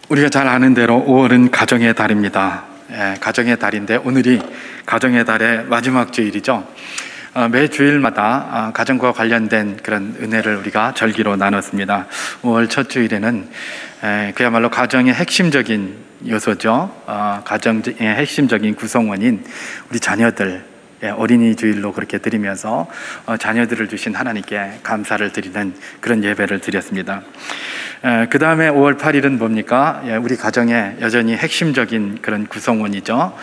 우리가 잘 아는 대로 5월은 가정의 달입니다. 가정의 달인데 오늘이 가정의 달의 마지막 주일이죠. 매 주일마다 가정과 관련된 그런 은혜를 우리가 절기로 나눴습니다. 5월 첫 주일에는 그야말로 가정의 핵심적인 요소죠. 가정의 핵심적인 구성원인 우리 자녀들, 어린이 주일로 그렇게 드리면서 자녀들을 주신 하나님께 감사를 드리는 그런 예배를 드렸습니다. 그 다음에 5월 8일은 뭡니까? 우리 가정의 여전히 핵심적인 그런 구성원이죠.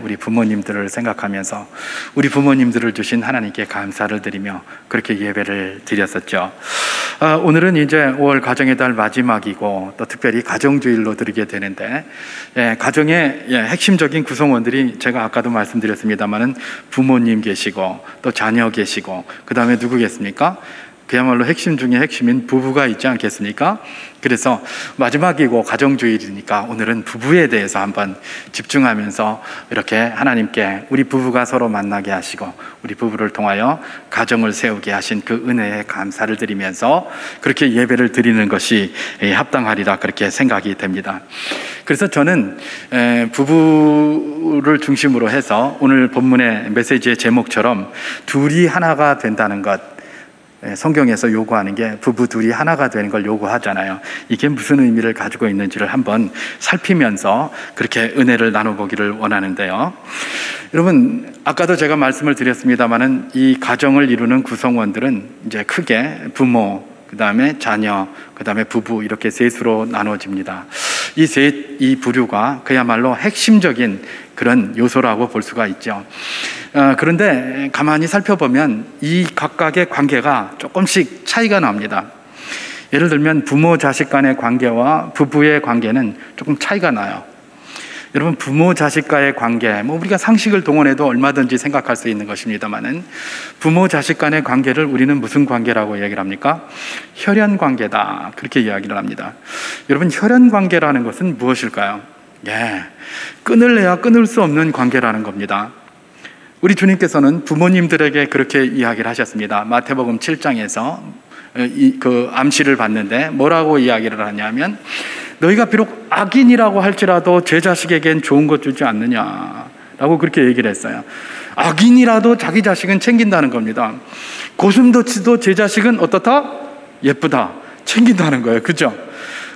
우리 부모님들을 생각하면서 우리 부모님들을 주신 하나님께 감사를 드리며 그렇게 예배를 드렸었죠. 오늘은 이제 5월 가정의 달 마지막이고 또 특별히 가정주일로 드리게 되는데, 가정의 핵심적인 구성원들이 제가 아까도 말씀드렸습니다만은 부모님 계시고 또 자녀 계시고 그 다음에 누구겠습니까? 그야말로 핵심 중에 핵심인 부부가 있지 않겠습니까? 그래서 마지막이고 가정주일이니까 오늘은 부부에 대해서 한번 집중하면서 이렇게 하나님께 우리 부부가 서로 만나게 하시고 우리 부부를 통하여 가정을 세우게 하신 그 은혜에 감사를 드리면서 그렇게 예배를 드리는 것이 합당하리라 그렇게 생각이 됩니다. 그래서 저는 부부를 중심으로 해서 오늘 본문의 메시지의 제목처럼 둘이 하나가 된다는 것, 성경에서 요구하는 게 부부 둘이 하나가 되는 걸 요구하잖아요. 이게 무슨 의미를 가지고 있는지를 한번 살피면서 그렇게 은혜를 나눠보기를 원하는데요. 여러분, 아까도 제가 말씀을 드렸습니다만은 이 가정을 이루는 구성원들은 이제 크게 부모, 그 다음에 자녀, 그 다음에 부부 이렇게 셋으로 나눠집니다. 이 부류가 그야말로 핵심적인 그런 요소라고 볼 수가 있죠. 그런데 가만히 살펴보면 이 각각의 관계가 조금씩 차이가 납니다. 예를 들면 부모 자식 간의 관계와 부부의 관계는 조금 차이가 나요. 여러분, 부모 자식과의 관계, 우리가 상식을 동원해도 얼마든지 생각할 수 있는 것입니다만은 부모 자식 간의 관계를 우리는 무슨 관계라고 이야기를 합니까? 혈연 관계다, 그렇게 이야기를 합니다. 여러분, 혈연 관계라는 것은 무엇일까요? 끊을래야 끊을 수 없는 관계라는 겁니다. 우리 주님께서는 부모님들에게 그렇게 이야기를 하셨습니다. 마태복음 7장에서 그 암시를 받는데 뭐라고 이야기를 하냐면, 너희가 비록 악인이라고 할지라도 제 자식에겐 좋은 것 주지 않느냐라고 그렇게 얘기를 했어요. 악인이라도 자기 자식은 챙긴다는 겁니다. 고슴도치도 제 자식은 어떻다? 예쁘다, 챙긴다는 거예요. 그죠?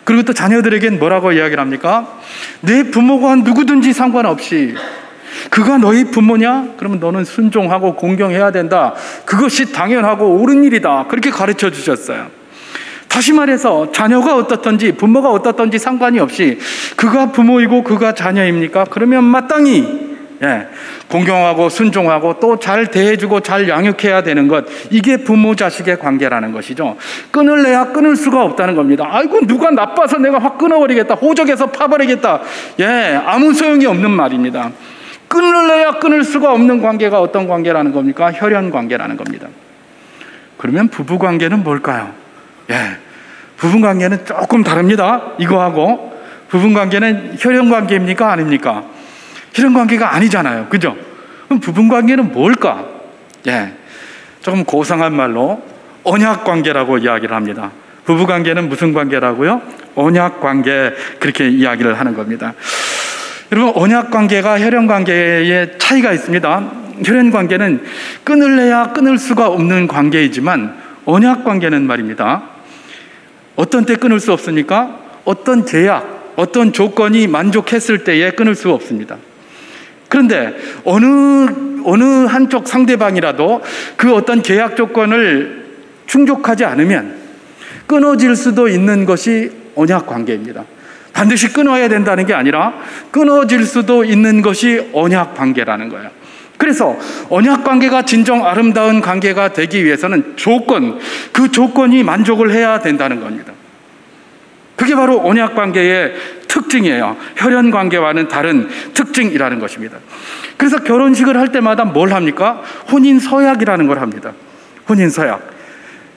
그리고 또 자녀들에겐 뭐라고 이야기를 합니까? 내 부모가 누구든지 상관없이 그가 너희 부모냐? 그러면 너는 순종하고 공경해야 된다. 그것이 당연하고 옳은 일이다. 그렇게 가르쳐 주셨어요. 다시 말해서 자녀가 어떻든지 부모가 어떻든지 상관이 없이 그가 부모이고 그가 자녀입니까? 그러면 마땅히 공경하고 순종하고 또 잘 대해주고 잘 양육해야 되는 것, 이게 부모 자식의 관계라는 것이죠. 끊을래야 끊을 수가 없다는 겁니다. 아이고, 누가 나빠서 내가 확 끊어버리겠다, 호적에서 파버리겠다, 아무 소용이 없는 말입니다. 끊을래야 끊을 수가 없는 관계가 어떤 관계라는 겁니까? 혈연 관계라는 겁니다. 그러면 부부 관계는 뭘까요? 부부 관계는 조금 다릅니다. 이거하고 부부 관계는 혈연 관계입니까? 아닙니까? 혈연 관계가 아니잖아요. 그죠? 그럼 부부 관계는 뭘까? 조금 고상한 말로 언약 관계라고 이야기를 합니다. 부부 관계는 무슨 관계라고요? 언약 관계, 그렇게 이야기를 하는 겁니다. 여러분, 언약 관계가 혈연 관계에 차이가 있습니다. 혈연 관계는 끊을래야 끊을 수가 없는 관계이지만 언약 관계는 말입니다, 어떤 때 끊을 수 없습니까? 어떤 제약, 어떤 조건이 만족했을 때에 끊을 수 없습니다. 그런데 어느 한쪽 상대방이라도 그 어떤 계약 조건을 충족하지 않으면 끊어질 수도 있는 것이 언약 관계입니다. 반드시 끊어야 된다는 게 아니라 끊어질 수도 있는 것이 언약 관계라는 거예요. 그래서 언약 관계가 진정 아름다운 관계가 되기 위해서는 그 조건이 만족을 해야 된다는 겁니다. 그게 바로 언약 관계의 특징이에요. 혈연 관계와는 다른 특징이라는 것입니다. 그래서 결혼식을 할 때마다 뭘 합니까? 혼인 서약이라는 걸 합니다. 혼인 서약.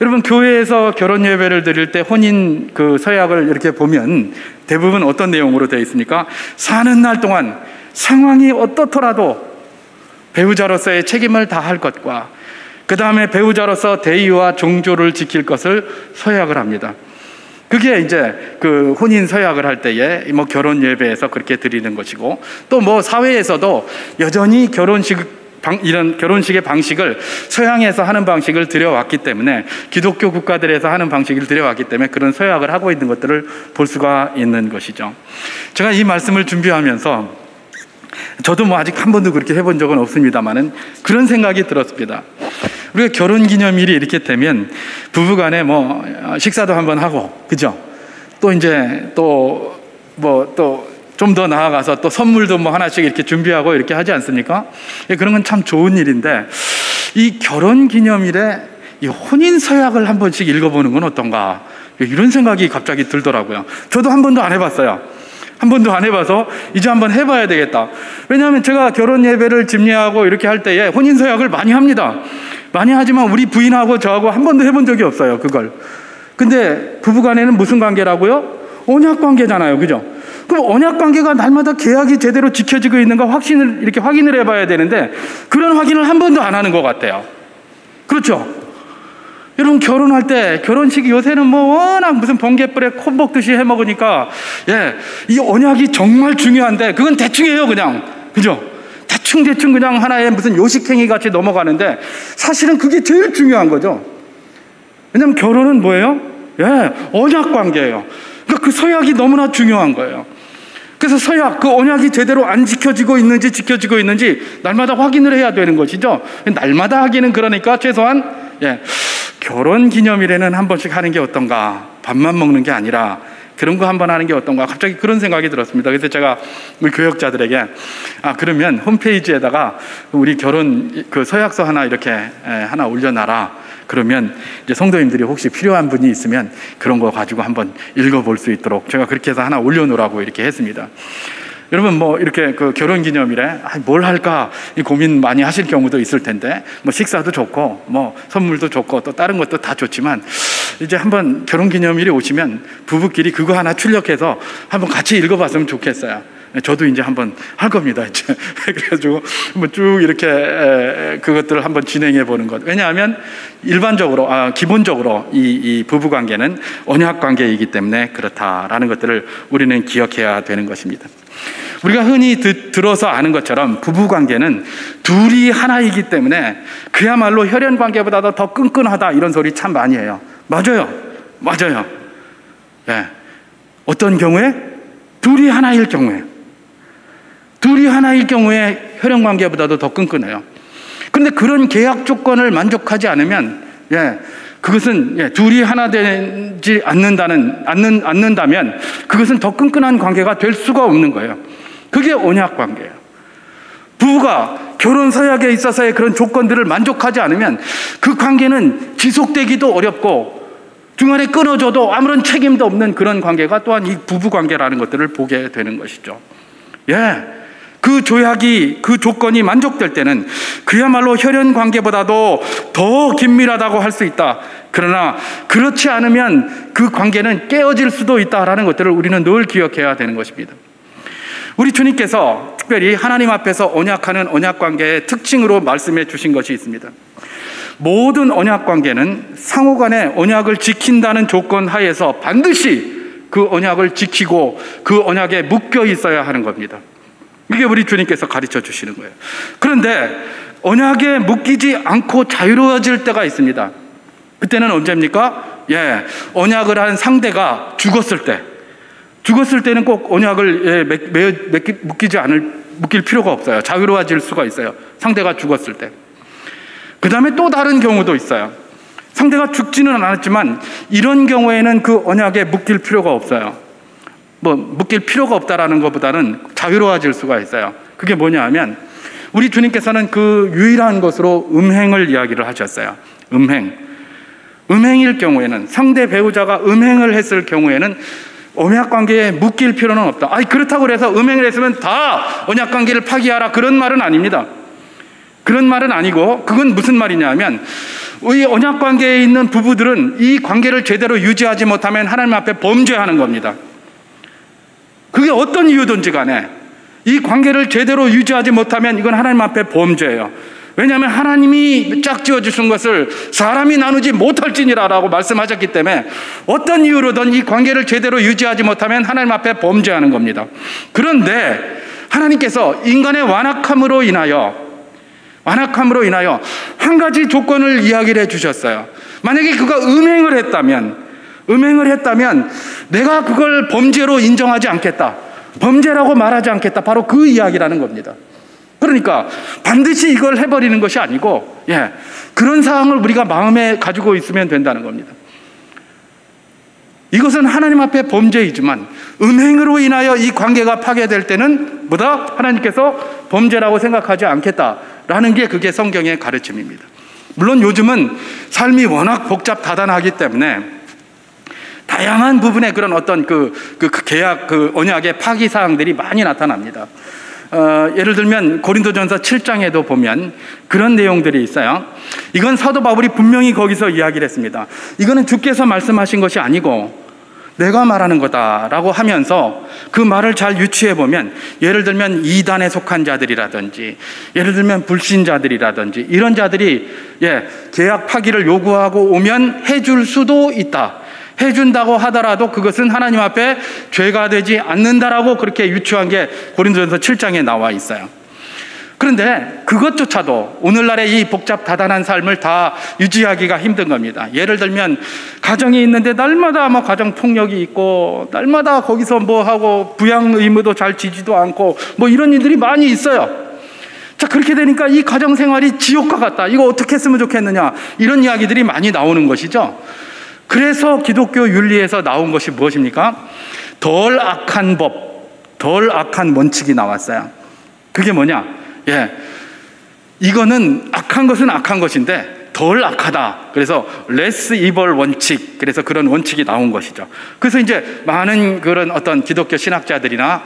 여러분, 교회에서 결혼 예배를 드릴 때 혼인 그 서약을 이렇게 보면 대부분 어떤 내용으로 되어 있습니까? 사는 날 동안 상황이 어떻더라도 배우자로서의 책임을 다할 것과 그 다음에 배우자로서 대의와 종조를 지킬 것을 서약을 합니다. 그게 이제 그 혼인 서약을 할 때에 뭐 결혼 예배에서 그렇게 드리는 것이고, 또 뭐 사회에서도 여전히 이런 결혼식의 방식을 서양에서 하는 방식을 들여왔기 때문에, 기독교 국가들에서 하는 방식을 들여왔기 때문에 그런 서약을 하고 있는 것들을 볼 수가 있는 것이죠. 제가 이 말씀을 준비하면서 저도 뭐 아직 한 번도 그렇게 해본 적은 없습니다만은 그런 생각이 들었습니다. 우리가 결혼 기념일이 이렇게 되면 부부간에 뭐 식사도 한번 하고, 그죠? 또 이제 또 좀 더 나아가서 또 선물도 뭐 하나씩 이렇게 준비하고 이렇게 하지 않습니까? 그런 건 참 좋은 일인데, 이 결혼 기념일에 이 혼인 서약을 한 번씩 읽어보는 건 어떤가, 이런 생각이 갑자기 들더라고요. 저도 한 번도 안 해봤어요. 한 번도 안 해봐서 이제 한번 해봐야 되겠다. 왜냐하면 제가 결혼 예배를 집례하고 이렇게 할 때에 혼인 서약을 많이 합니다. 많이 하지만 우리 부인하고 저하고 한 번도 해본 적이 없어요, 그걸. 근데 부부간에는 무슨 관계라고요? 언약 관계잖아요, 그죠? 그럼 언약 관계가 날마다 계약이 제대로 지켜지고 있는가 이렇게 확인을 해봐야 되는데, 그런 확인을 한 번도 안 하는 것 같아요. 그렇죠? 여러분, 결혼할 때, 결혼식이 요새는 뭐 워낙 무슨 번개불에 코 먹듯이 해 먹으니까, 이 언약이 정말 중요한데, 그건 대충해요, 그냥. 그죠? 대충 그냥 하나의 무슨 요식행위 같이 넘어가는데, 사실은 그게 제일 중요한 거죠. 왜냐면 결혼은 뭐예요? 언약 관계예요. 그러니까 그 서약이 너무나 중요한 거예요. 그래서 서약, 그 언약이 제대로 안 지켜지고 있는지 날마다 확인을 해야 되는 것이죠. 날마다 하기는 그러니까 최소한 결혼 기념일에는 한 번씩 하는 게 어떤가, 밥만 먹는 게 아니라 그런 거 한번 하는 게 어떤가, 갑자기 그런 생각이 들었습니다. 그래서 제가 우리 교역자들에게 그러면 홈페이지에다가 우리 결혼 그 서약서 하나 이렇게 하나 올려놔라. 그러면 이제 성도님들이 혹시 필요한 분이 있으면 그런 거 가지고 한번 읽어볼 수 있도록 제가 그렇게 해서 하나 올려놓으라고 이렇게 했습니다. 여러분, 뭐 이렇게 그 결혼 기념일에 뭘 할까 이 고민 많이 하실 경우도 있을 텐데, 뭐 식사도 좋고 뭐 선물도 좋고 또 다른 것도 다 좋지만, 이제 한번 결혼 기념일이 오시면 부부끼리 그거 하나 출력해서 한번 같이 읽어봤으면 좋겠어요. 저도 이제 한번 할 겁니다, 이제. 그래가지고 한번 쭉 이렇게 그것들을 한번 진행해 보는 것. 왜냐하면 기본적으로 이 부부 관계는 언약 관계이기 때문에 그렇다라는 것들을 우리는 기억해야 되는 것입니다. 우리가 흔히 들어서 아는 것처럼 부부 관계는 둘이 하나이기 때문에 그야말로 혈연 관계보다도 더 끈끈하다, 이런 소리 참 많이 해요. 맞아요. 어떤 경우에? 둘이 하나일 경우에 혈연 관계보다도 더 끈끈해요. 그런데 그런 계약 조건을 만족하지 않으면, 그것은 둘이 하나 되지 않는다면 그것은 더 끈끈한 관계가 될 수가 없는 거예요. 그게 언약 관계예요. 부부가 결혼 서약에 있어서의 그런 조건들을 만족하지 않으면 그 관계는 지속되기도 어렵고 중간에 끊어져도 아무런 책임도 없는 그런 관계가 또한 이 부부 관계라는 것들을 보게 되는 것이죠. 그 조건이 만족될 때는 그야말로 혈연 관계보다도 더 긴밀하다고 할 수 있다. 그러나 그렇지 않으면 그 관계는 깨어질 수도 있다라는 것들을 우리는 늘 기억해야 되는 것입니다. 우리 주님께서 특별히 하나님 앞에서 언약하는 언약 관계의 특징으로 말씀해 주신 것이 있습니다. 모든 언약 관계는 상호간에 언약을 지킨다는 조건 하에서 반드시 그 언약을 지키고 그 언약에 묶여 있어야 하는 겁니다. 이게 우리 주님께서 가르쳐 주시는 거예요. 그런데 언약에 묶이지 않고 자유로워질 때가 있습니다. 그때는 언제입니까? 언약을 한 상대가 죽었을 때는 꼭 언약을 묶일 필요가 없어요. 자유로워질 수가 있어요. 상대가 죽었을 때. 그 다음에 또 다른 경우도 있어요. 상대가 죽지는 않았지만 이런 경우에는 그 언약에 묶일 필요가 없어요. 묶일 필요가 없다라는 것보다는 자유로워질 수가 있어요. 그게 뭐냐 하면, 우리 주님께서는 그 유일한 것으로 음행을 이야기를 하셨어요. 음행일 경우에는, 상대 배우자가 음행을 했을 경우에는 언약 관계에 묶일 필요는 없다. 그렇다고 해서 음행을 했으면 다 언약 관계를 파기하라, 그런 말은 아닙니다. 그런 말은 아니고, 그건 무슨 말이냐 하면, 이 언약 관계에 있는 부부들은 이 관계를 제대로 유지하지 못하면 하나님 앞에 범죄하는 겁니다. 그게 어떤 이유든지 간에 이 관계를 제대로 유지하지 못하면 이건 하나님 앞에 범죄예요. 왜냐하면 하나님이 짝지어 주신 것을 사람이 나누지 못할지니라라고 말씀하셨기 때문에 어떤 이유로든 이 관계를 제대로 유지하지 못하면 하나님 앞에 범죄하는 겁니다. 그런데 하나님께서 인간의 완악함으로 인하여 한 가지 조건을 이야기를 해주셨어요. 만약에 그가 음행을 했다면 내가 그걸 범죄로 인정하지 않겠다, 범죄라고 말하지 않겠다, 바로 그 이야기라는 겁니다. 그러니까 반드시 이걸 해버리는 것이 아니고 그런 사항을 우리가 마음에 가지고 있으면 된다는 겁니다. 이것은 하나님 앞에 범죄이지만 음행으로 인하여 이 관계가 파괴될 때는 뭐다? 하나님께서 범죄라고 생각하지 않겠다라는 게 그게 성경의 가르침입니다. 물론 요즘은 삶이 워낙 복잡 다단하기 때문에 다양한 부분의 그런 어떤 그 계약, 그 언약의 파기 사항들이 많이 나타납니다. 예를 들면 고린도전서 7장에도 보면 그런 내용들이 있어요. 이건 사도 바울이 분명히 거기서 이야기를 했습니다. 이거는 주께서 말씀하신 것이 아니고 내가 말하는 거다라고 하면서 그 말을 잘 유추해 보면, 예를 들면 이단에 속한 자들이라든지, 예를 들면 불신자들이라든지 이런 자들이 계약 파기를 요구하고 오면 해줄 수도 있다, 해준다고 하더라도 그것은 하나님 앞에 죄가 되지 않는다라고 그렇게 유추한 게 고린도전서 7장에 나와 있어요. 그런데 그것조차도 오늘날의 이 복잡 다단한 삶을 다 유지하기가 힘든 겁니다. 예를 들면 가정이 있는데 날마다 가정 폭력이 있고, 날마다 거기서 뭐 하고 부양 의무도 잘 지지도 않고 이런 일들이 많이 있어요. 자, 그렇게 되니까 이 가정 생활이 지옥과 같다, 이거 어떻게 했으면 좋겠느냐, 이런 이야기들이 많이 나오는 것이죠. 그래서 기독교 윤리에서 나온 것이 무엇입니까? 덜 악한 법, 덜 악한 원칙이 나왔어요. 그게 뭐냐? 이거는 악한 것은 악한 것인데 덜 악하다. 그래서 less evil 원칙, 그래서 그런 원칙이 나온 것이죠. 그래서 이제 많은 그런 어떤 기독교 신학자들이나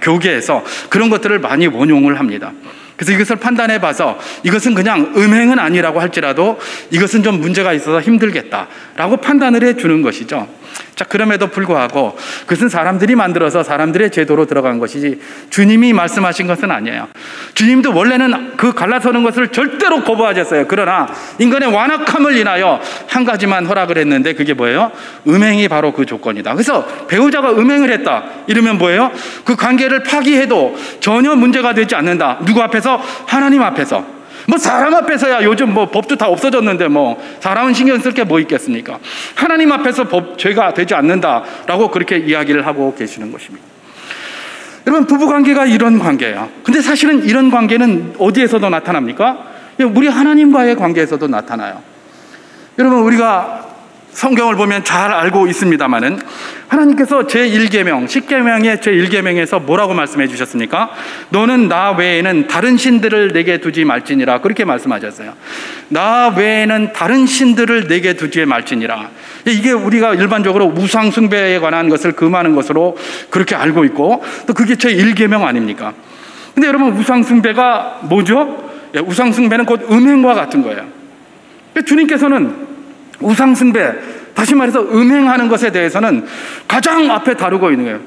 교계에서 그런 것들을 많이 원용을 합니다. 그래서 이것을 판단해 봐서 이것은 그냥 음행은 아니라고 할지라도 이것은 좀 문제가 있어서 힘들겠다라고 판단을 해 주는 것이죠. 자, 그럼에도 불구하고 그것은 사람들이 만들어서 사람들의 제도로 들어간 것이지 주님이 말씀하신 것은 아니에요. 주님도 원래는 그 갈라서는 것을 절대로 거부하셨어요. 그러나 인간의 완악함을 인하여 한 가지만 허락을 했는데 그게 뭐예요? 음행이 바로 그 조건이다. 그래서 배우자가 음행을 했다 이러면 뭐예요? 그 관계를 파기해도 전혀 문제가 되지 않는다. 누구 앞에서? 하나님 앞에서. 사람 앞에서야 요즘 법도 다 없어졌는데 사람은 신경 쓸 게 뭐 있겠습니까? 하나님 앞에서 죄가 되지 않는다라고 그렇게 이야기를 하고 계시는 것입니다. 여러분, 부부관계가 이런 관계예요. 근데 사실은 이런 관계는 어디에서도 나타납니까? 우리 하나님과의 관계에서도 나타나요. 여러분, 우리가 성경을 보면 잘 알고 있습니다마는 하나님께서 제1계명, 10계명의 제1계명에서 뭐라고 말씀해 주셨습니까? 너는 나 외에는 다른 신들을 내게 두지 말지니라, 그렇게 말씀하셨어요. 나 외에는 다른 신들을 내게 두지 말지니라. 이게 우리가 일반적으로 우상 숭배에 관한 것을 금하는 것으로 그렇게 알고 있고, 또 그게 제1계명 아닙니까? 근데 여러분, 우상 숭배가 뭐죠? 우상 숭배는 곧 음행과 같은 거예요. 주님께서는 우상 숭배, 다시 말해서 음행하는 것에 대해서는 가장 앞에 다루고 있는 거예요.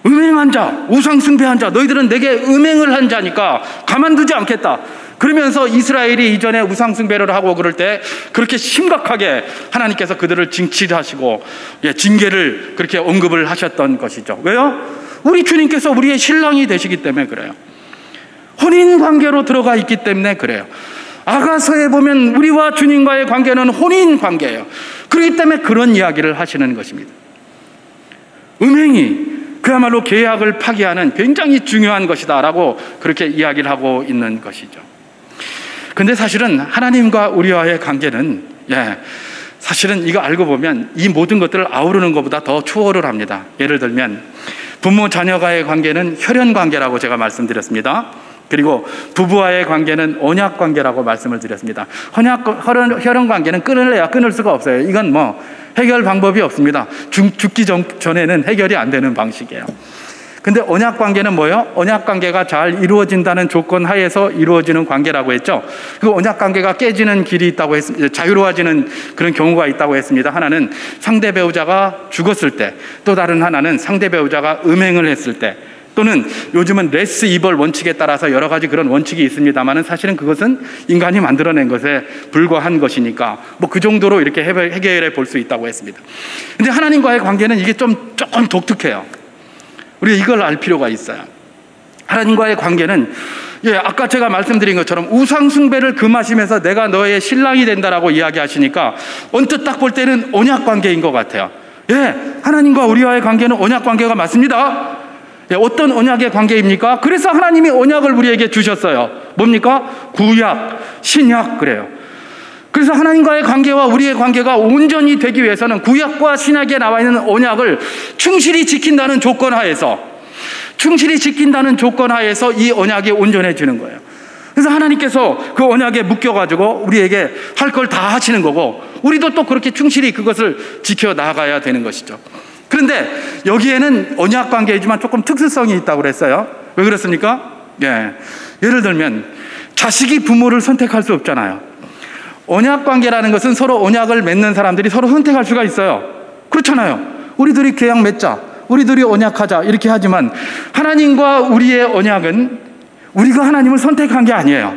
음행한 자, 우상 숭배한 자, 너희들은 내게 음행을 한 자니까 가만두지 않겠다. 그러면서 이스라엘이 이전에 우상 숭배를 하고 그럴 때 그렇게 심각하게 하나님께서 그들을 징치하시고 징계를 그렇게 언급을 하셨던 것이죠. 왜요? 우리 주님께서 우리의 신랑이 되시기 때문에 그래요. 혼인 관계로 들어가 있기 때문에 그래요. 아가서에 보면 우리와 주님과의 관계는 혼인 관계예요. 그렇기 때문에 그런 이야기를 하시는 것입니다. 음행이 그야말로 계약을 파기하는 굉장히 중요한 것이다라고 그렇게 이야기를 하고 있는 것이죠. 근데 사실은 하나님과 우리와의 관계는 사실은 이거 알고 보면 이 모든 것들을 아우르는 것보다 더 추월을 합니다. 예를 들면 부모 자녀와의 관계는 혈연 관계라고 제가 말씀드렸습니다. 그리고 부부와의 관계는 언약 관계라고 말씀을 드렸습니다. 혈연 관계는 끊을래야 끊을 수가 없어요. 이건 해결 방법이 없습니다. 죽기 전에는 해결이 안 되는 방식이에요. 근데 언약 관계는 뭐예요? 언약 관계가 잘 이루어진다는 조건 하에서 이루어지는 관계라고 했죠. 그 언약 관계가 깨지는 길이 있다고 했습니다. 자유로워지는 그런 경우가 있다고 했습니다. 하나는 상대 배우자가 죽었을 때, 또 다른 하나는 상대 배우자가 음행을 했을 때, 또 또는 요즘은 레스 이벌 원칙에 따라서 여러 가지 그런 원칙이 있습니다만은 사실은 그것은 인간이 만들어낸 것에 불과한 것이니까 뭐 그 정도로 이렇게 해결해 볼 수 있다고 했습니다. 근데 하나님과의 관계는 이게 조금 독특해요. 우리가 이걸 알 필요가 있어요. 하나님과의 관계는 아까 제가 말씀드린 것처럼 우상 숭배를 금하시면서 내가 너의 신랑이 된다라고 이야기하시니까 언뜻 딱 볼 때는 언약 관계인 것 같아요. 하나님과 우리와의 관계는 언약 관계가 맞습니다. 어떤 언약의 관계입니까? 그래서 하나님이 언약을 우리에게 주셨어요. 뭡니까? 구약, 신약 그래요. 그래서 하나님과의 관계와 우리의 관계가 온전히 되기 위해서는 구약과 신약에 나와 있는 언약을 충실히 지킨다는 조건 하에서 이 언약이 온전해지는 거예요. 그래서 하나님께서 그 언약에 묶여가지고 우리에게 할 걸 다 하시는 거고 우리도 또 그렇게 충실히 그것을 지켜나가야 되는 것이죠. 그런데 여기에는 언약 관계이지만 조금 특수성이 있다고 그랬어요. 왜 그렇습니까? 예를 들면 자식이 부모를 선택할 수 없잖아요. 언약 관계라는 것은 서로 언약을 맺는 사람들이 서로 선택할 수가 있어요. 그렇잖아요. 우리들이 계약 맺자, 우리들이 언약하자 이렇게 하지만 하나님과 우리의 언약은 우리가 하나님을 선택한 게 아니에요.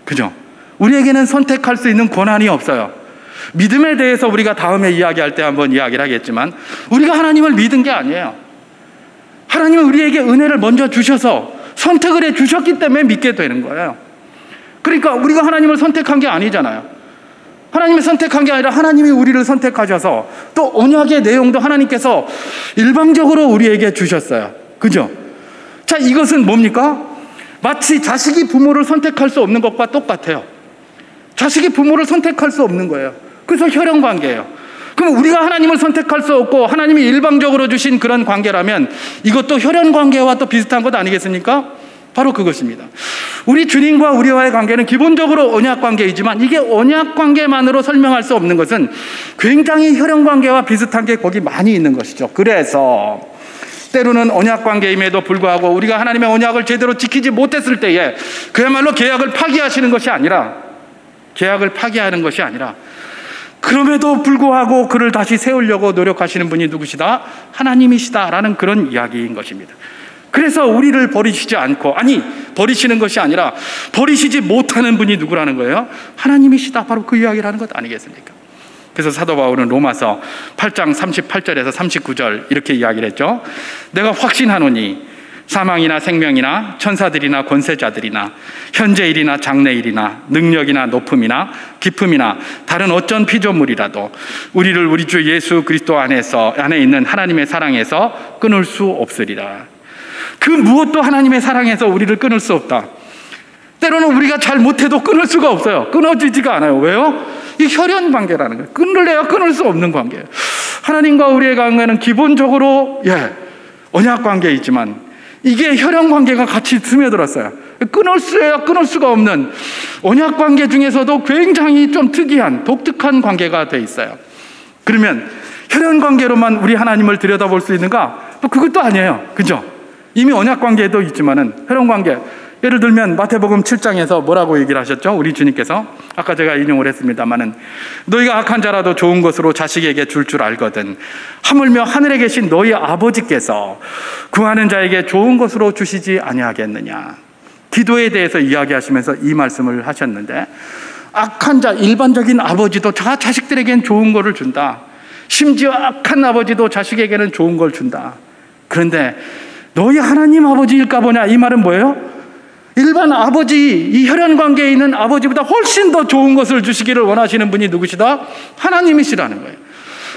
그죠? 우리에게는 선택할 수 있는 권한이 없어요. 믿음에 대해서 우리가 다음에 이야기할 때 한번 이야기를 하겠지만 우리가 하나님을 믿은 게 아니에요. 하나님은 우리에게 은혜를 먼저 주셔서 선택을 해 주셨기 때문에 믿게 되는 거예요. 그러니까 우리가 하나님을 선택한 게 아니잖아요. 하나님을 선택한 게 아니라 하나님이 우리를 선택하셔서 또 언약의 내용도 하나님께서 일방적으로 우리에게 주셨어요. 그죠? 자, 이것은 뭡니까? 마치 자식이 부모를 선택할 수 없는 것과 똑같아요. 자식이 부모를 선택할 수 없는 거예요. 그래서 혈연관계예요. 그럼 우리가 하나님을 선택할 수 없고 하나님이 일방적으로 주신 그런 관계라면 이것도 혈연관계와 또 비슷한 것 아니겠습니까? 바로 그것입니다. 우리 주님과 우리와의 관계는 기본적으로 언약관계이지만 이게 언약관계만으로 설명할 수 없는 것은 굉장히 혈연관계와 비슷한 게 거기 많이 있는 것이죠. 그래서 때로는 언약관계임에도 불구하고 우리가 하나님의 언약을 제대로 지키지 못했을 때에 그야말로 계약을 파기하는 것이 아니라 그럼에도 불구하고 그를 다시 세우려고 노력하시는 분이 누구시다? 하나님이시다라는 그런 이야기인 것입니다. 그래서 우리를 버리시지 않고, 버리시는 것이 아니라 버리시지 못하는 분이 누구라는 거예요? 하나님이시다. 바로 그 이야기를 하는 것 아니겠습니까? 그래서 사도 바울은 로마서 8장 38절에서 39절 이렇게 이야기를 했죠. 내가 확신하노니 사망이나 생명이나 천사들이나 권세자들이나 현재일이나 장래일이나 능력이나 높음이나 깊음이나 다른 어떤 피조물이라도 우리를 우리 주 예수 그리스도 안에 있는 하나님의 사랑에서 끊을 수 없으리라. 그 무엇도 하나님의 사랑에서 우리를 끊을 수 없다. 때로는 우리가 잘 못해도 끊을 수가 없어요. 끊어지지가 않아요. 왜요? 이 혈연 관계라는 거예요. 끊을래야 끊을 수 없는 관계예요. 하나님과 우리의 관계는 기본적으로 언약 관계이지만 이게 혈연 관계가 같이 스며들었어요. 끊을 수가 없는 언약 관계 중에서도 굉장히 좀 특이한 독특한 관계가 돼 있어요. 그러면 혈연 관계로만 우리 하나님을 들여다볼 수 있는가? 또 그것도 아니에요. 그죠? 이미 언약 관계도 있지만은 혈연 관계, 예를 들면 마태복음 7장에서 뭐라고 얘기를 하셨죠? 우리 주님께서 아까 제가 인용을 했습니다마는 너희가 악한 자라도 좋은 것으로 자식에게 줄 알거든 하물며 하늘에 계신 너희 아버지께서 구하는 자에게 좋은 것으로 주시지 아니하겠느냐. 기도에 대해서 이야기하시면서 이 말씀을 하셨는데 악한 자, 일반적인 아버지도 자식들에겐 좋은 거를 준다. 심지어 악한 아버지도 자식에게는 좋은 걸 준다. 그런데 너희 하나님 아버지일까 보냐. 이 말은 뭐예요? 일반 아버지, 이 혈연 관계에 있는 아버지보다 훨씬 더 좋은 것을 주시기를 원하시는 분이 누구시다? 하나님이시라는 거예요.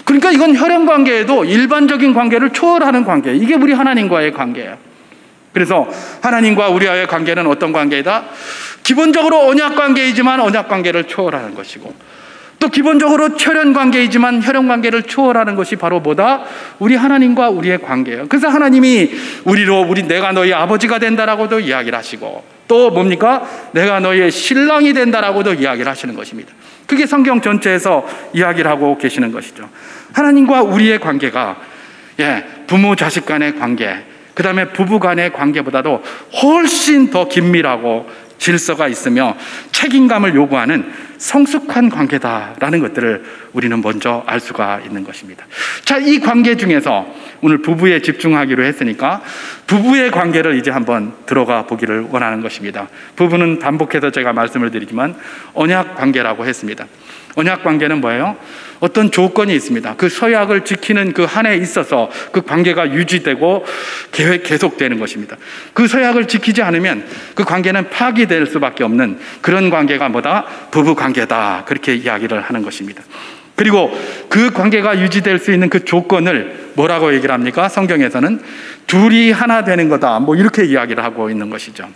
그러니까 이건 혈연 관계에도 일반적인 관계를 초월하는 관계예요. 이게 우리 하나님과의 관계예요. 그래서 하나님과 우리와의 관계는 어떤 관계이다? 기본적으로 언약 관계이지만 언약 관계를 초월하는 것이고 또 기본적으로 혈연 관계이지만 혈연 관계를 초월하는 것이 바로 뭐다? 우리 하나님과 우리의 관계예요. 그래서 하나님이 내가 너희 아버지가 된다라고도 이야기를 하시고 또 뭡니까? 내가 너희의 신랑이 된다라고도 이야기를 하시는 것입니다. 그게 성경 전체에서 이야기를 하고 계시는 것이죠. 하나님과 우리의 관계가 부모 자식 간의 관계, 그 다음에 부부 간의 관계보다도 훨씬 더 긴밀하고 질서가 있으며 책임감을 요구하는 성숙한 관계다라는 것들을 우리는 먼저 알 수가 있는 것입니다. 자, 이 관계 중에서 오늘 부부에 집중하기로 했으니까 부부의 관계를 이제 한번 들어가 보기를 원하는 것입니다. 부부는 반복해서 제가 말씀을 드리지만 언약 관계라고 했습니다. 언약 관계는 뭐예요? 어떤 조건이 있습니다. 그 서약을 지키는 그 한에 있어서 그 관계가 유지되고 계속되는 것입니다. 그 서약을 지키지 않으면 그 관계는 파기될 수밖에 없는 그런 관계가 뭐다? 부부 관계다. 그렇게 이야기를 하는 것입니다. 그리고 그 관계가 유지될 수 있는 그 조건을 뭐라고 얘기를 합니까? 성경에서는 둘이 하나 되는 거다. 뭐 이렇게 이야기를 하고 있는 것이죠.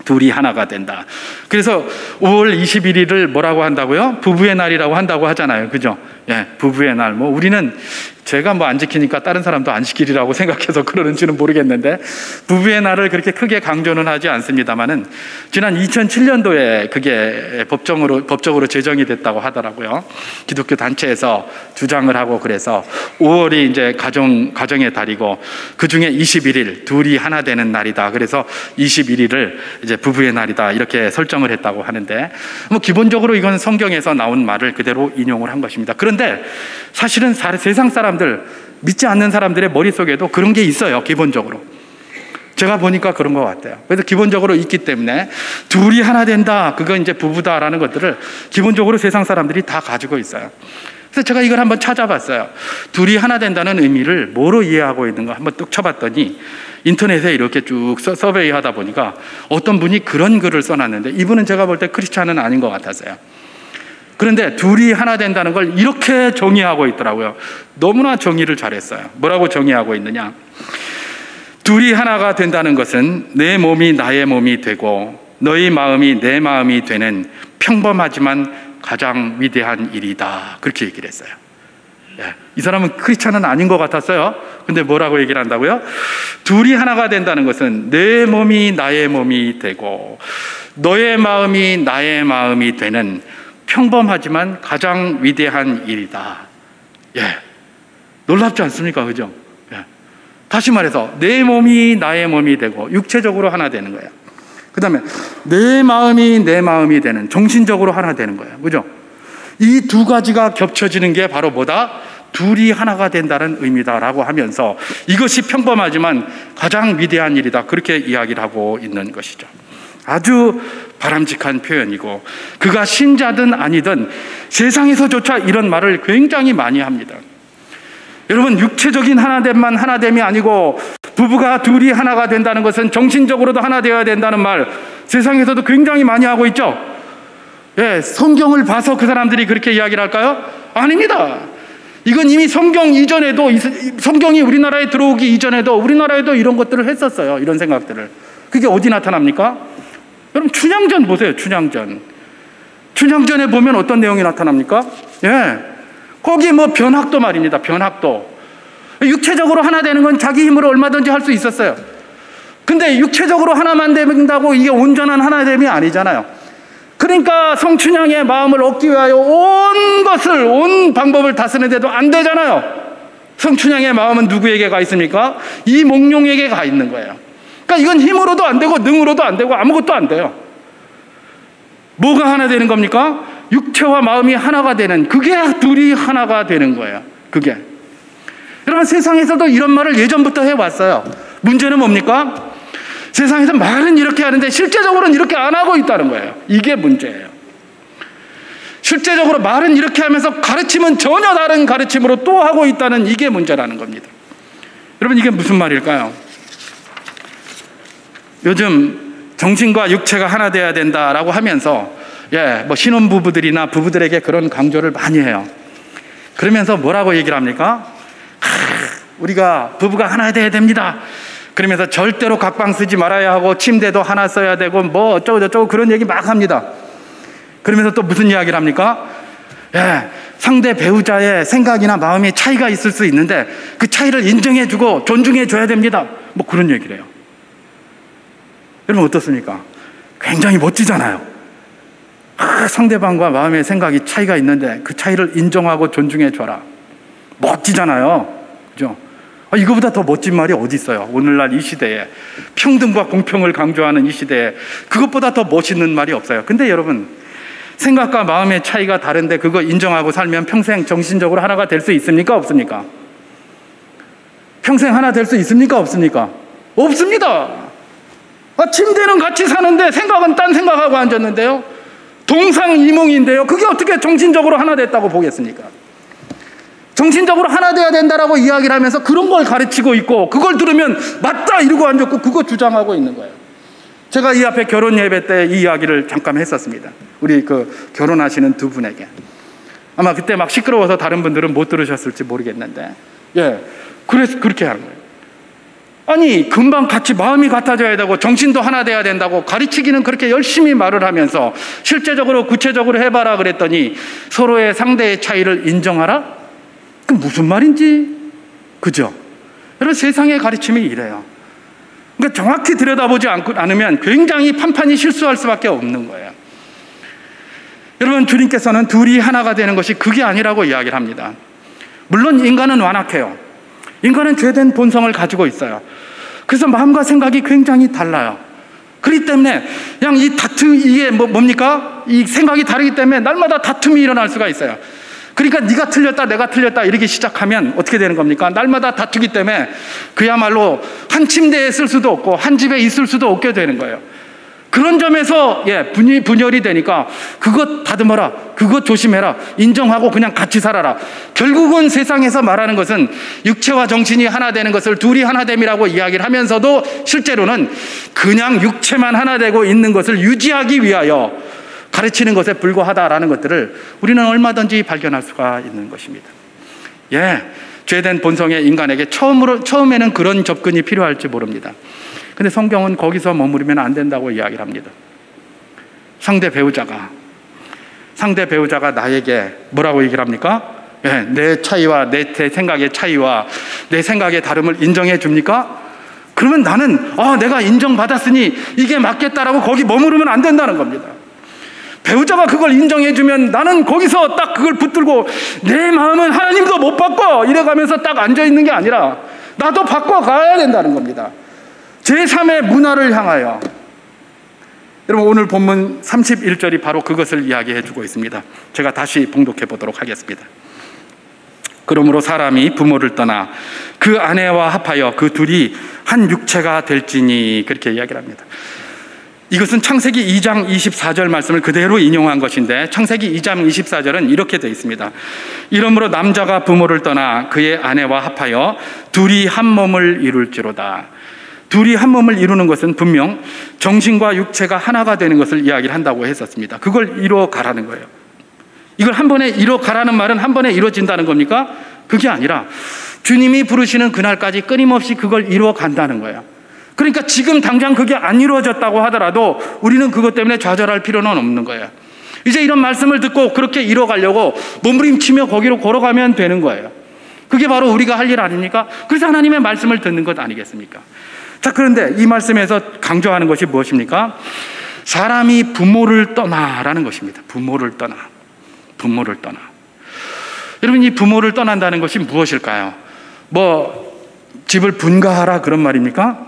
둘이 하나가 된다. 그래서 5월 21일을 뭐라고 한다고요? 부부의 날이라고 한다고 하잖아요. 그죠? 예, 부부의 날. 뭐 우리는 제가 뭐 안 지키니까 다른 사람도 안 지키리라고 생각해서 그러는지는 모르겠는데 부부의 날을 그렇게 크게 강조는 하지 않습니다만은 지난 2007년도에 그게 법적으로 제정이 됐다고 하더라고요. 기독교 단체에서 주장을 하고 그래서 5월이 이제 가정의 달이고 그 중에 21일 둘이 하나 되는 날이다. 그래서 21일을 이제 부부의 날이다. 이렇게 설정을 했다고 하는데 뭐 기본적으로 이건 성경에서 나온 말을 그대로 인용을 한 것입니다. 그런데 사실은 세상 사람들 믿지 않는 사람들의 머릿속에도 그런 게 있어요. 기본적으로 제가 보니까 그런 것 같아요. 그래서 기본적으로 있기 때문에 둘이 하나 된다, 그건 이제 부부다라는 것들을 기본적으로 세상 사람들이 다 가지고 있어요. 그래서 제가 이걸 한번 찾아봤어요. 둘이 하나 된다는 의미를 뭐로 이해하고 있는가 한번 뚝 쳐봤더니 인터넷에 이렇게 쭉 서베이 하다 보니까 어떤 분이 그런 글을 써놨는데 이분은 제가 볼 때 크리스찬은 아닌 것 같았어요. 그런데 둘이 하나 된다는 걸 이렇게 정의하고 있더라고요. 너무나 정의를 잘했어요. 뭐라고 정의하고 있느냐? 둘이 하나가 된다는 것은 내 몸이 나의 몸이 되고 너희 마음이 내 마음이 되는 평범하지만 가장 위대한 일이다. 그렇게 얘기를 했어요. 예, 이 사람은 크리스찬은 아닌 것 같았어요. 근데 뭐라고 얘기를 한다고요? 둘이 하나가 된다는 것은 내 몸이 나의 몸이 되고 너의 마음이 나의 마음이 되는 평범하지만 가장 위대한 일이다. 예, 놀랍지 않습니까? 그죠? 예. 다시 말해서 내 몸이 나의 몸이 되고 육체적으로 하나 되는 거예요. 그 다음에 내 마음이 내 마음이 되는 정신적으로 하나 되는 거예요. 그죠? 이 두 가지가 겹쳐지는 게 바로 뭐다? 둘이 하나가 된다는 의미다라고 하면서 이것이 평범하지만 가장 위대한 일이다. 그렇게 이야기를 하고 있는 것이죠. 아주 바람직한 표현이고 그가 신자든 아니든 세상에서조차 이런 말을 굉장히 많이 합니다. 여러분, 육체적인 하나됨이 아니고 부부가 둘이 하나가 된다는 것은 정신적으로도 하나 되어야 된다는 말 세상에서도 굉장히 많이 하고 있죠. 예, 성경을 봐서 그 사람들이 그렇게 이야기를 할까요? 아닙니다. 이건 이미 성경 이전에도, 성경이 우리나라에 들어오기 이전에도 우리나라에도 이런 것들을 했었어요. 이런 생각들을. 그게 어디 나타납니까? 여러분, 춘향전 보세요. 춘향전에 보면 어떤 내용이 나타납니까? 예, 거기 뭐 변학도 말입니다. 변학도. 육체적으로 하나 되는 건 자기 힘으로 얼마든지 할 수 있었어요. 근데 육체적으로 하나만 된다고 이게 온전한 하나됨이 아니잖아요. 그러니까 성춘향의 마음을 얻기 위하여 온 방법을 다 쓰는데도 안 되잖아요. 성춘향의 마음은 누구에게 가 있습니까? 이 몽룡에게 가 있는 거예요. 그러니까 이건 힘으로도 안 되고 능으로도 안 되고 아무것도 안 돼요. 뭐가 하나 되는 겁니까? 육체와 마음이 하나가 되는, 그게 둘이 하나가 되는 거예요. 그게. 여러분, 세상에서도 이런 말을 예전부터 해왔어요. 문제는 뭡니까? 세상에서 말은 이렇게 하는데 실제적으로는 이렇게 안 하고 있다는 거예요. 이게 문제예요. 실제적으로 말은 이렇게 하면서 가르침은 전혀 다른 가르침으로 또 하고 있다는 이게 문제라는 겁니다. 여러분, 이게 무슨 말일까요? 요즘 정신과 육체가 하나 돼야 된다라고 하면서 뭐 신혼부부들이나 부부들에게 그런 강조를 많이 해요. 그러면서 뭐라고 얘기를 합니까? 우리가 부부가 하나 돼야 됩니다. 그러면서 절대로 각방 쓰지 말아야 하고 침대도 하나 써야 되고 뭐 어쩌고저쩌고 그런 얘기 막 합니다. 그러면서 또 무슨 이야기를 합니까? 상대 배우자의 생각이나 마음이 차이가 있을 수 있는데 그 차이를 인정해주고 존중해줘야 됩니다. 뭐 그런 얘기를 해요. 여러분, 어떻습니까? 굉장히 멋지잖아요. 상대방과 마음의 생각이 차이가 있는데 그 차이를 인정하고 존중해줘라. 멋지잖아요. 그죠? 이거보다 더 멋진 말이 어디 있어요? 오늘날 이 시대에 평등과 공평을 강조하는 이 시대에 그것보다 더 멋있는 말이 없어요. 근데 여러분, 생각과 마음의 차이가 다른데 그거 인정하고 살면 평생 정신적으로 하나가 될 수 있습니까? 없습니까? 평생 하나 될 수 있습니까? 없습니까? 없습니다. 침대는 같이 사는데 생각은 딴 생각하고 앉았는데요. 동상이몽인데요. 그게 어떻게 정신적으로 하나 됐다고 보겠습니까? 정신적으로 하나 돼야 된다라고 이야기를 하면서 그런 걸 가르치고 있고, 그걸 들으면 맞다 이러고 앉았고 그거 주장하고 있는 거예요. 제가 이 앞에 결혼 예배 때 이 이야기를 잠깐 했었습니다. 우리 그 결혼하시는 두 분에게. 아마 그때 막 시끄러워서 다른 분들은 못 들으셨을지 모르겠는데, 그래서 그렇게 하는 거예요. 아니, 금방 같이 마음이 같아져야 되고 정신도 하나 돼야 된다고 가르치기는 그렇게 열심히 말을 하면서 실제적으로 구체적으로 해봐라 그랬더니 서로의 상대의 차이를 인정하라? 그 무슨 말인지, 그죠? 여러분, 세상의 가르침이 이래요. 그러니까 정확히 들여다보지 않으면 굉장히 판판이 실수할 수밖에 없는 거예요. 여러분, 주님께서는 둘이 하나가 되는 것이 그게 아니라고 이야기를 합니다. 물론 인간은 완악해요. 인간은 죄된 본성을 가지고 있어요. 그래서 마음과 생각이 굉장히 달라요. 그렇기 때문에 그냥 이 다툼, 이게 뭡니까? 이 생각이 다르기 때문에 날마다 다툼이 일어날 수가 있어요. 그러니까 네가 틀렸다 내가 틀렸다 이렇게 시작하면 어떻게 되는 겁니까? 날마다 다투기 때문에 그야말로 한 침대에 있을 수도 없고 한 집에 있을 수도 없게 되는 거예요. 그런 점에서 분열이 되니까 그것 다듬어라, 그것 조심해라, 인정하고 그냥 같이 살아라. 결국은 세상에서 말하는 것은 육체와 정신이 하나 되는 것을 둘이 하나됨이라고 이야기를 하면서도 실제로는 그냥 육체만 하나 되고 있는 것을 유지하기 위하여 가르치는 것에 불과하다라는 것들을 우리는 얼마든지 발견할 수가 있는 것입니다. 죄된 본성의 인간에게 처음에는 그런 접근이 필요할지 모릅니다. 근데 성경은 거기서 머무르면 안 된다고 이야기를 합니다. 상대 배우자가 나에게 뭐라고 얘기를 합니까? 내 차이와 내 생각의 차이와 내 생각의 다름을 인정해 줍니까? 그러면 나는 내가 인정받았으니 이게 맞겠다라고 거기 머무르면 안 된다는 겁니다. 배우자가 그걸 인정해 주면 나는 거기서 딱 그걸 붙들고 내 마음은 하나님도 못 바꿔 이래가면서 딱 앉아 있는 게 아니라 나도 바꿔가야 된다는 겁니다. 제3의 문화를 향하여. 여러분, 오늘 본문 31절이 바로 그것을 이야기해 주고 있습니다. 제가 다시 봉독해 보도록 하겠습니다. 그러므로 사람이 부모를 떠나 그 아내와 합하여 그 둘이 한 육체가 될지니, 그렇게 이야기를 합니다. 이것은 창세기 2장 24절 말씀을 그대로 인용한 것인데, 창세기 2장 24절은 이렇게 되어 있습니다. 이러므로 남자가 부모를 떠나 그의 아내와 합하여 둘이 한 몸을 이룰지로다. 둘이 한 몸을 이루는 것은 분명 정신과 육체가 하나가 되는 것을 이야기를 한다고 했었습니다. 그걸 이루어 가라는 거예요. 이걸 한 번에 이루어 가라는 말은 한 번에 이루어진다는 겁니까? 그게 아니라 주님이 부르시는 그날까지 끊임없이 그걸 이루어 간다는 거예요. 그러니까 지금 당장 그게 안 이루어졌다고 하더라도 우리는 그것 때문에 좌절할 필요는 없는 거예요. 이제 이런 말씀을 듣고 그렇게 이루어 가려고 몸부림치며 거기로 걸어가면 되는 거예요. 그게 바로 우리가 할 일 아닙니까? 그래서 하나님의 말씀을 듣는 것 아니겠습니까? 자, 그런데 이 말씀에서 강조하는 것이 무엇입니까? 사람이 부모를 떠나라는 것입니다. 부모를 떠나. 여러분, 이 부모를 떠난다는 것이 무엇일까요? 집을 분가하라 그런 말입니까?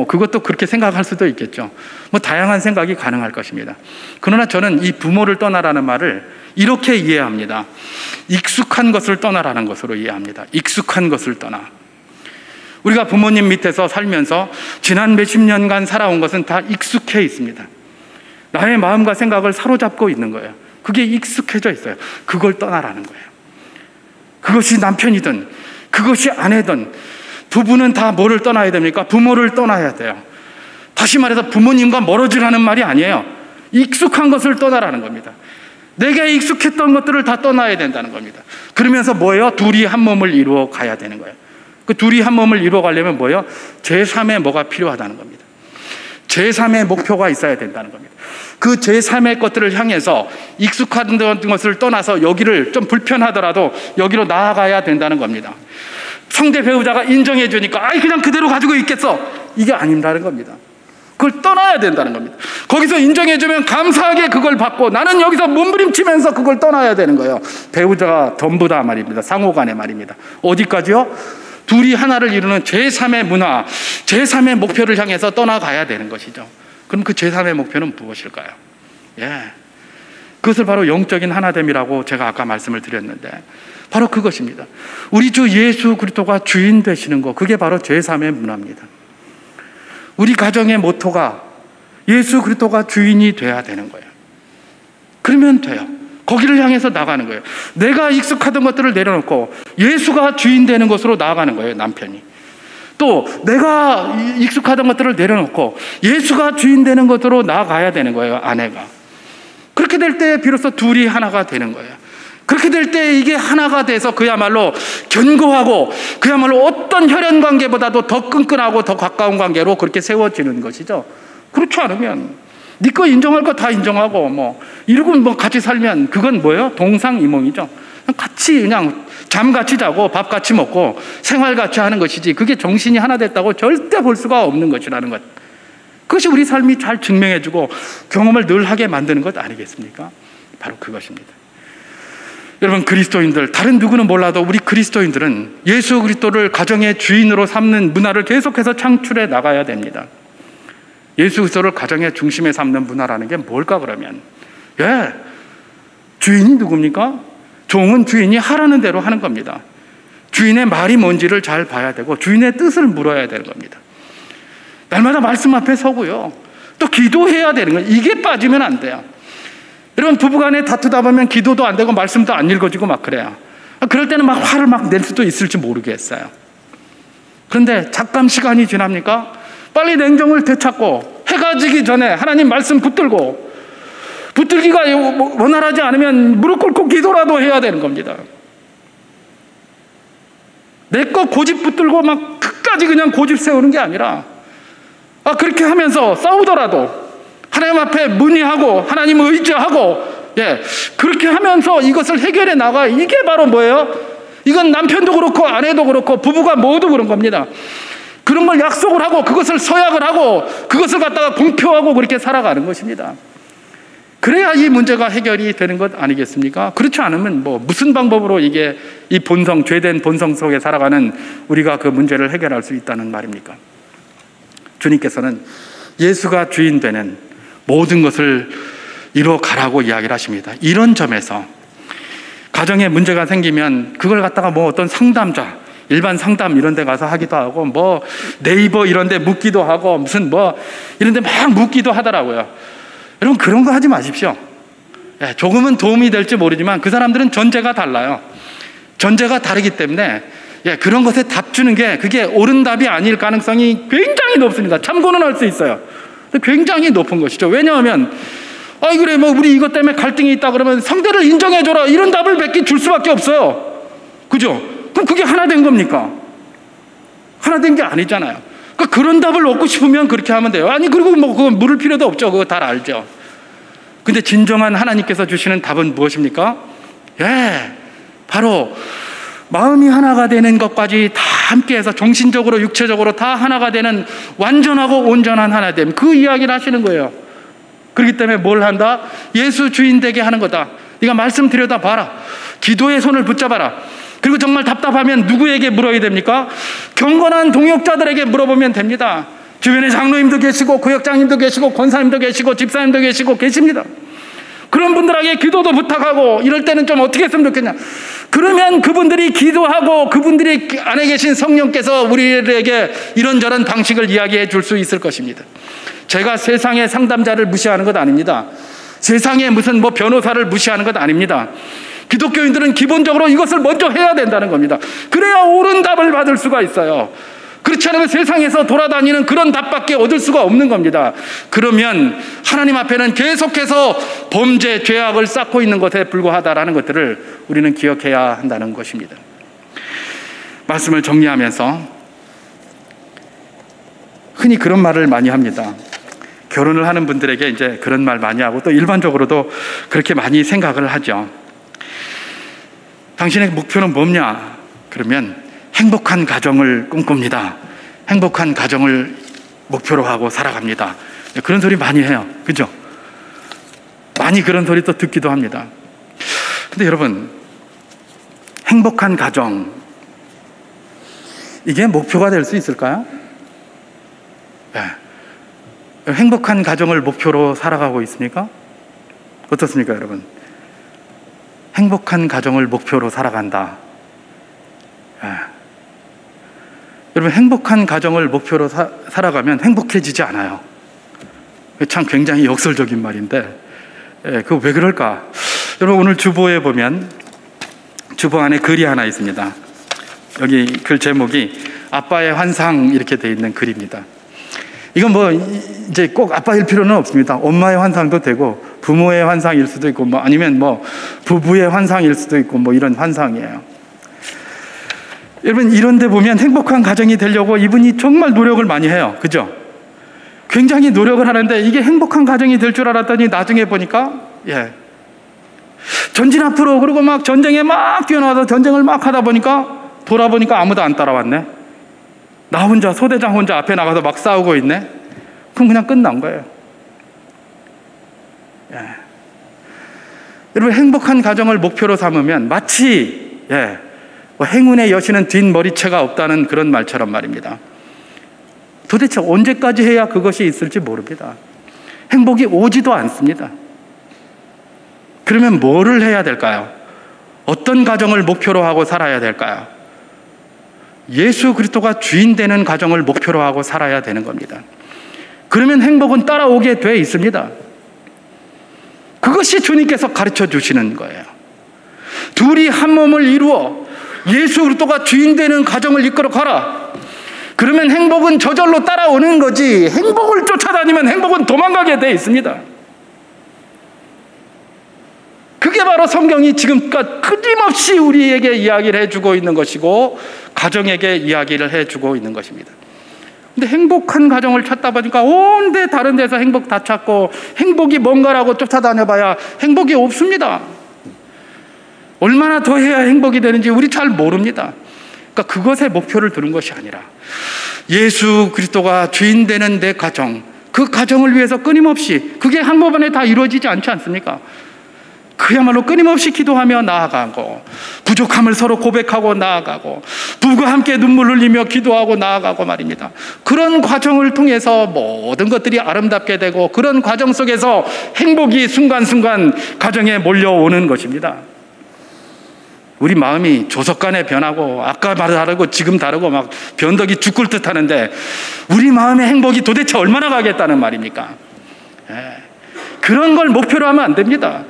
그것도 그렇게 생각할 수도 있겠죠. 다양한 생각이 가능할 것입니다. 그러나 저는 이 부모를 떠나라는 말을 이렇게 이해합니다. 익숙한 것을 떠나라는 것으로 이해합니다. 익숙한 것을 떠나. 우리가 부모님 밑에서 살면서 지난 몇십 년간 살아온 것은 다 익숙해 있습니다. 나의 마음과 생각을 사로잡고 있는 거예요. 그게 익숙해져 있어요. 그걸 떠나라는 거예요. 그것이 남편이든 그것이 아내든 부부는 다 뭐를 떠나야 됩니까? 부모를 떠나야 돼요. 다시 말해서 부모님과 멀어지라는 말이 아니에요. 익숙한 것을 떠나라는 겁니다. 내게 익숙했던 것들을 다 떠나야 된다는 겁니다. 그러면서 뭐예요? 둘이 한 몸을 이루어 가야 되는 거예요. 그 둘이 한 몸을 이루어 가려면 뭐예요? 제3의 뭐가 필요하다는 겁니다. 제3의 목표가 있어야 된다는 겁니다. 그 제3의 것들을 향해서 익숙한 것을 떠나서 여기를 좀 불편하더라도 여기로 나아가야 된다는 겁니다. 상대 배우자가 인정해 주니까 그냥 그대로 가지고 있겠어, 이게 아닌다는 겁니다. 그걸 떠나야 된다는 겁니다. 거기서 인정해 주면 감사하게 그걸 받고 나는 여기서 몸부림치면서 그걸 떠나야 되는 거예요. 배우자가 전부다 말입니다. 상호간의 말입니다. 어디까지요? 둘이 하나를 이루는 제3의 문화, 제3의 목표를 향해서 떠나가야 되는 것이죠. 그럼 그 제3의 목표는 무엇일까요? 그것을 바로 영적인 하나됨이라고 제가 아까 말씀을 드렸는데 바로 그것입니다. 우리 주 예수 그리스도가 주인 되시는 것, 그게 바로 제3의 문화입니다. 우리 가정의 모토가 예수 그리스도가 주인이 돼야 되는 거예요. 그러면 돼요. 거기를 향해서 나가는 거예요. 내가 익숙하던 것들을 내려놓고 예수가 주인 되는 것으로 나아가는 거예요, 남편이. 또 내가 익숙하던 것들을 내려놓고 예수가 주인 되는 것으로 나아가야 되는 거예요, 아내가. 그렇게 될 때 비로소 둘이 하나가 되는 거예요. 그렇게 될 때 이게 하나가 돼서 그야말로 견고하고 그야말로 어떤 혈연 관계보다도 더 끈끈하고 더 가까운 관계로 그렇게 세워지는 것이죠. 그렇지 않으면 네 거 인정할 거 다 인정하고 이러고 같이 살면 그건 뭐예요? 동상이몽이죠. 같이 그냥 잠 같이 자고 밥 같이 먹고 생활 같이 하는 것이지, 그게 정신이 하나 됐다고 절대 볼 수가 없는 것이라는 것. 그것이 우리 삶이 잘 증명해주고 경험을 늘 하게 만드는 것 아니겠습니까? 바로 그것입니다. 여러분, 그리스도인들, 다른 누구는 몰라도 우리 그리스도인들은 예수 그리스도를 가정의 주인으로 삼는 문화를 계속해서 창출해 나가야 됩니다. 예수 그리스도를 가정의 중심에 삼는 문화라는 게 뭘까 그러면, 주인이 누굽니까? 종은 주인이 하라는 대로 하는 겁니다. 주인의 말이 뭔지를 잘 봐야 되고 주인의 뜻을 물어야 되는 겁니다. 날마다 말씀 앞에 서고요, 또 기도해야 되는 거예요. 이게 빠지면 안 돼요. 여러분, 부부간에 다투다 보면 기도도 안 되고 말씀도 안 읽어지고 막 그래요. 그럴 때는 막 화를 막 낼 수도 있을지 모르겠어요. 그런데 잠깐 시간이 지납니까? 빨리 냉정을 되찾고 해가 지기 전에 하나님 말씀 붙들기가 원활하지 않으면 무릎 꿇고 기도라도 해야 되는 겁니다. 내 거 고집 붙들고 막 끝까지 그냥 고집 세우는 게 아니라, 그렇게 하면서 싸우더라도 하나님 앞에 문의하고 하나님을 의지하고, 그렇게 하면서 이것을 해결해 나가. 이게 바로 뭐예요? 이건 남편도 그렇고 아내도 그렇고 부부가 모두 그런 겁니다. 그런 걸 약속을 하고 그것을 서약을 하고 그것을 갖다가 공표하고 그렇게 살아가는 것입니다. 그래야 이 문제가 해결이 되는 것 아니겠습니까? 그렇지 않으면 무슨 방법으로 이게 이 본성, 죄된 본성 속에 살아가는 우리가 그 문제를 해결할 수 있다는 말입니까? 주님께서는 예수가 주인 되는 모든 것을 이루어 가라고 이야기를 하십니다. 이런 점에서 가정에 문제가 생기면 그걸 갖다가 어떤 상담자, 일반 상담 이런 데 가서 하기도 하고 네이버 이런 데 묻기도 하고 무슨 이런 데 막 묻기도 하더라고요. 여러분, 그런 거 하지 마십시오. 조금은 도움이 될지 모르지만 그 사람들은 전제가 달라요. 전제가 다르기 때문에 그런 것에 답 주는 게 그게 옳은 답이 아닐 가능성이 굉장히 높습니다. 참고는 할 수 있어요. 굉장히 높은 것이죠. 왜냐하면 그래 우리 이것 때문에 갈등이 있다 그러면 상대를 인정해줘라, 이런 답을 몇 개 줄 수밖에 없어요. 그죠? 그럼 그게 하나 된 겁니까? 하나 된 게 아니잖아요. 그러니까 그런 답을 얻고 싶으면 그렇게 하면 돼요. 그리고 그거 물을 필요도 없죠. 그거 다 알죠. 근데 진정한 하나님께서 주시는 답은 무엇입니까? 바로 마음이 하나가 되는 것까지 다 함께해서 정신적으로 육체적으로 다 하나가 되는 완전하고 온전한 하나됨, 그 이야기를 하시는 거예요. 그렇기 때문에 뭘 한다? 예수 주인 되게 하는 거다. 네가 말씀 들여다봐라. 기도의 손을 붙잡아라. 그리고 정말 답답하면 누구에게 물어야 됩니까? 경건한 동역자들에게 물어보면 됩니다. 주변에 장로님도 계시고 구역장님도 계시고 권사님도 계시고 집사님도 계십니다. 그런 분들에게 기도도 부탁하고, 이럴 때는 좀 어떻게 했으면 좋겠냐, 그러면 그분들이 기도하고 그분들이 안에 계신 성령께서 우리에게 이런저런 방식을 이야기해 줄 수 있을 것입니다. 제가 세상의 상담자를 무시하는 것 아닙니다. 세상에 무슨 변호사를 무시하는 것 아닙니다. 기독교인들은 기본적으로 이것을 먼저 해야 된다는 겁니다. 그래야 옳은 답을 받을 수가 있어요. 그렇지 않으면 세상에서 돌아다니는 그런 답밖에 얻을 수가 없는 겁니다. 그러면 하나님 앞에는 계속해서 범죄, 죄악을 쌓고 있는 것에 불과하다라는 것들을 우리는 기억해야 한다는 것입니다. 말씀을 정리하면서 흔히 그런 말을 많이 합니다. 결혼을 하는 분들에게 이제 그런 말 많이 하고 또 일반적으로도 그렇게 많이 생각을 하죠. 당신의 목표는 뭐냐? 그러면 행복한 가정을 꿈꿉니다. 행복한 가정을 목표로 하고 살아갑니다. 그런 소리 많이 해요. 그죠? 많이 그런 소리 또 듣기도 합니다. 근데 여러분, 행복한 가정, 이게 목표가 될 수 있을까요? 행복한 가정을 목표로 살아가고 있습니까? 어떻습니까, 여러분? 행복한 가정을 목표로 살아간다. 여러분, 행복한 가정을 목표로 살아가면 행복해지지 않아요. 참 굉장히 역설적인 말인데, 그거 왜 그럴까? 여러분, 오늘 주보에 보면 주보 안에 글이 하나 있습니다. 여기 글 제목이 아빠의 환상 이렇게 돼 있는 글입니다. 이건 뭐 이제 꼭 아빠일 필요는 없습니다. 엄마의 환상도 되고 부모의 환상일 수도 있고 뭐 아니면 뭐 부부의 환상일 수도 있고 뭐 이런 환상이에요. 여러분, 이런 데 보면 행복한 가정이 되려고 이분이 정말 노력을 많이 해요. 그죠? 굉장히 노력을 하는데 이게 행복한 가정이 될 줄 알았더니 나중에 보니까 전진 앞으로, 그리고 막 전쟁에 막 뛰어나와서 전쟁을 막 하다 보니까 돌아보니까 아무도 안 따라왔네. 나 혼자, 소대장 혼자 앞에 나가서 막 싸우고 있네. 그럼 그냥 끝난 거예요. 여러분, 행복한 가정을 목표로 삼으면 마치 행운의 여신은 뒷머리채가 없다는 그런 말처럼 말입니다. 도대체 언제까지 해야 그것이 있을지 모릅니다. 행복이 오지도 않습니다. 그러면 뭐를 해야 될까요? 어떤 가정을 목표로 하고 살아야 될까요? 예수 그리스도가 주인 되는 가정을 목표로 하고 살아야 되는 겁니다. 그러면 행복은 따라오게 돼 있습니다. 그것이 주님께서 가르쳐 주시는 거예요. 둘이 한 몸을 이루어 예수 그리스도가 주인 되는 가정을 이끌어 가라. 그러면 행복은 저절로 따라오는 거지, 행복을 쫓아다니면 행복은 도망가게 돼 있습니다. 그게 바로 성경이 지금까지 끊임없이 우리에게 이야기를 해주고 있는 것이고 가정에게 이야기를 해주고 있는 것입니다. 근데 행복한 가정을 찾다 보니까 온데 다른 데서 행복 다 찾고 행복이 뭔가라고 쫓아다녀봐야 행복이 없습니다. 얼마나 더 해야 행복이 되는지 우리 잘 모릅니다. 그러니까 그것에 목표를 두는 것이 아니라 예수 그리스도가 주인 되는 내 가정, 그 가정을 위해서 끊임없이, 그게 한꺼번에 다 이루어지지 않지 않습니까? 그야말로 끊임없이 기도하며 나아가고 부족함을 서로 고백하고 나아가고 부부가 함께 눈물 흘리며 기도하고 나아가고 말입니다. 그런 과정을 통해서 모든 것들이 아름답게 되고 그런 과정 속에서 행복이 순간순간 가정에 몰려오는 것입니다. 우리 마음이 조석간에 변하고 아까 다르고 지금 다르고 막 변덕이 죽을 듯 하는데 우리 마음의 행복이 도대체 얼마나 가겠다는 말입니까? 그런 걸 목표로 하면 안 됩니다.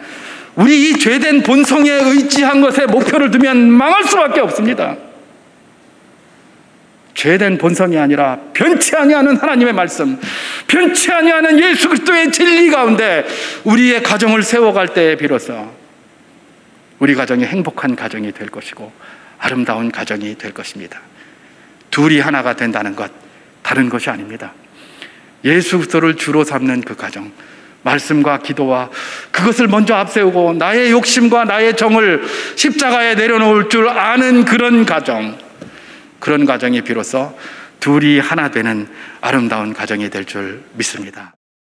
우리 이 죄된 본성에 의지한 것에 목표를 두면 망할 수밖에 없습니다. 죄된 본성이 아니라 변치 아니하는 하나님의 말씀, 변치 아니하는 예수 그리스도의 진리 가운데 우리의 가정을 세워갈 때에 비로소 우리 가정이 행복한 가정이 될 것이고 아름다운 가정이 될 것입니다. 둘이 하나가 된다는 것, 다른 것이 아닙니다. 예수 그리스도를 주로 삼는 그 가정, 말씀과 기도와 그것을 먼저 앞세우고 나의 욕심과 나의 정을 십자가에 내려놓을 줄 아는 그런 가정, 그런 가정이 비로소 둘이 하나 되는 아름다운 가정이 될 줄 믿습니다.